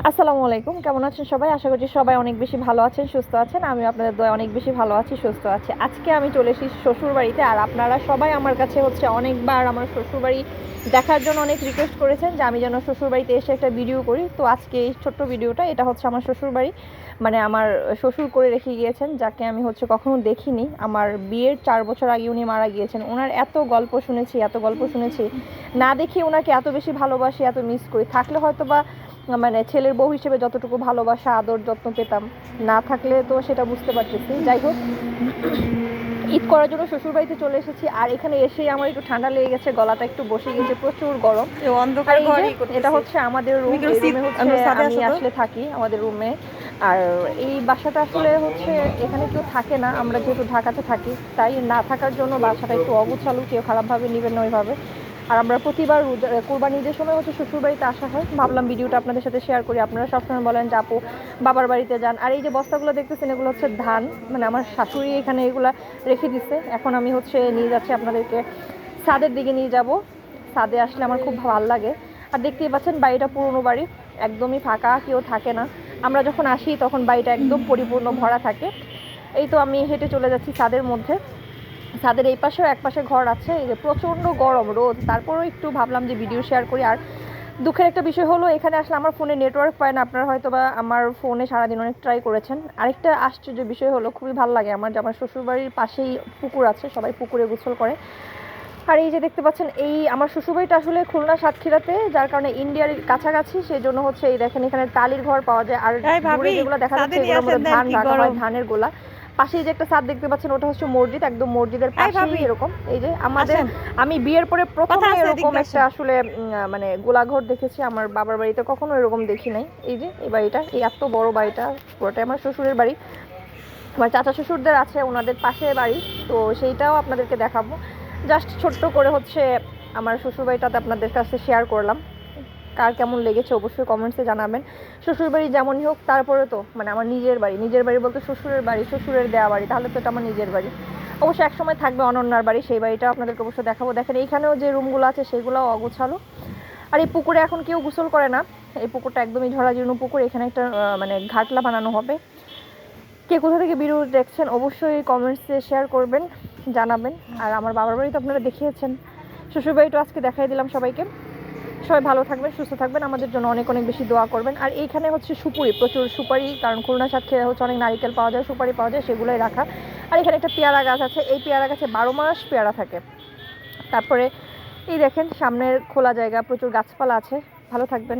আসসালামু আলাইকুম, কেমন আছেন সবাই? আশা করছি সবাই অনেক বেশি ভালো আছেন, সুস্থ আছেন। আমি আপনাদের দয়ায় অনেক বেশি ভালো আছি, সুস্থ আছি। আজকে আমি চলে এসেছি শ্বশুরবাড়িতে। আর আপনারা সবাই আমার কাছে অনেকবার আমার শ্বশুরবাড়ি দেখার জন্য অনেক রিকোয়েস্ট করেছেন যে আমি যেন শ্বশুরবাড়িতে এসে একটা ভিডিও করি। তো আজকে এই ছোট্ট ভিডিওটা, এটা হচ্ছে আমার শ্বশুরবাড়ি। মানে আমার শ্বশুর করে রেখে গিয়েছেন, যাকে আমি কখনো দেখিনি। আমার বিয়ের 4 বছর আগে উনি মারা গিয়েছেন। ওনার এত গল্প শুনেছি, এত গল্প শুনেছি, না দেখি ওনাকে এত বেশি ভালোবাসি, এত মিস করি। থাকলে হয়তো বা মানে ছেলের বউ হিসেবে যতটুকু ভালোবাসা, আদর, যত্ন পেতাম, না থাকলে তো সেটা বুঝতে পারতেছি। যাই হোক, ঈদ করার জন্য শ্বশুরবাড়িতে চলে এসেছি। আর এখানে এসেই আমার একটু ঠান্ডা লেগে গেছে, গলাটা একটু বসে গেছে, প্রচুর গরম। অন্ধকার এটা হচ্ছে আমাদের রুম। এই রুমে আমি আসলে থাকি, আমাদের রুমে। আর এই বাসাটা আসলে এখানে কেউ থাকে না, আমরা যেহেতু ঢাকাতে থাকি, তাই না থাকার জন্য বাসাটা একটু অগুছালু, কেউ খারাপভাবে নেবেন না ওইভাবে। আর আমরা প্রতিবার কোরবানি ঈদের সময় শ্বশুরবাড়িতে আসা হয়। ভাবলাম ভিডিওটা আপনাদের সাথে শেয়ার করি। আপনারা সবসময় বলেন যে আপু বাবার বাড়িতে যান। আর এই যে বস্তাগুলো দেখতেছেন, এগুলো হচ্ছে ধান। মানে আমার শাশুড়ি এখানে এগুলা রেখে দিছে। এখন আমি নিয়ে যাচ্ছি আপনাদেরকে, ছাদের দিকে নিয়ে যাব। ছাদে আসলে আমার খুব ভালো লাগে। আর দেখতেই পাচ্ছেন বাড়িটা পুরনো বাড়ি, একদমই ফাঁকা, কেউ থাকে না। আমরা যখন আসি তখন বাড়িটা একদম পরিপূর্ণ ভরা থাকে। এই তো আমি হেঁটে চলে যাচ্ছি ছাদের মধ্যে। ছাদের এই পাশেও এক পাশে ঘর আছে। এই যে প্রচণ্ড গরম, রোদ, তারপরেও একটু ভাবলাম যে ভিডিও শেয়ার করি। আর দুঃখের একটা বিষয় হলো, এখানে আসলে আমার ফোনে নেটওয়ার্ক পায় না। আপনারা হয়তো বা আমার ফোনে সারাদিন অনেক ট্রাই করেছেন। আরেকটা আশ্চর্য বিষয় হলো, খুবই ভালো লাগে আমার যে আমার শ্বশুরবাড়ির পাশেই পুকুর আছে, সবাই পুকুরে গোসল করে। আর এই যে দেখতে পাচ্ছেন, এই আমার শ্বশুরবাড়িটা আসলে খুলনা সাতক্ষীরাতে, যার কারণে ইন্ডিয়ার কাছাকাছি, সেই জন্য এই দেখেন এখানে টালির ঘর পাওয়া যায়। আর যেগুলো দেখা যাচ্ছে এগুলোর মধ্যে ধান রাখা হয়, ধানের গোলা। পাশেই যে একটা ছাদ দেখতে পাচ্ছেন, ওটা হচ্ছে মসজিদ, একদম মসজিদের পাশেই এরকম। এই যে আমি বিয়ের পরে প্রথমে এরকম একটা মানে গোলাঘর দেখেছি। আমার বাবার বাড়িতে কখনো এরকম দেখি নাই। এই যে এই বাড়িটা, এই এত বড় বাড়িটা, পুরোটাই আমার শ্বশুরের বাড়ি। আমার চাচা শ্বশুরদের আছে, ওনাদের পাশে বাড়ি। তো সেইটাও আপনাদেরকে দেখাবো। জাস্ট ছোট্ট করে আমার শ্বশুরবাড়িটাতে আপনাদের কাছে শেয়ার করলাম। কার কেমন লেগেছে অবশ্যই কমেন্টসে জানাবেন। শ্বশুরবাড়ি যেমনই হোক, তারপরে তো মানে আমার নিজের বাড়ি। নিজের বাড়ি বলতে শ্বশুরের বাড়ি, শ্বশুরের দেওয়া বাড়ি, তাহলে তো এটা আমার নিজের বাড়ি। অবশ্যই একসময় থাকবে অনন্যার বাড়ি, সেই বাড়িটাও আপনাদেরকে অবশ্যই দেখাবো। দেখেন এইখানেও যে রুমগুলো আছে সেগুলোও অগোছালো। আর এই পুকুরে এখন কেউ গোসল করে না। এই পুকুরটা একদমই ঝরাজীর্ণ পুকুর। এখানে একটা মানে ঘাটলা বানানো হবে। কে কোথা থেকে ভিডিও দেখছেন অবশ্যই কমেন্টসে শেয়ার করবেন, জানাবেন। আর আমার বাবার বাড়ি তো আপনারা দেখিয়েছেন, শ্বশুরবাড়িটা আজকে দেখাই দিলাম সবাইকে। সবাই ভালো থাকবেন, সুস্থ থাকবেন, আমাদের জন্য অনেক অনেক বেশি দোয়া করবেন। আর এইখানে সুপুরি, প্রচুর সুপারি, কারণ খুলনা সাতক্ষীরা অনেক নারিকেল পাওয়া যায়, সুপারি পাওয়া যায়, সেগুলোই রাখা। আর এখানে একটা পেয়ারা গাছ আছে, এই পেয়ারা গাছে 12 মাস পেয়ারা থাকে। তারপরে এই দেখেন সামনের খোলা জায়গা, প্রচুর গাছপালা আছে। ভালো থাকবেন।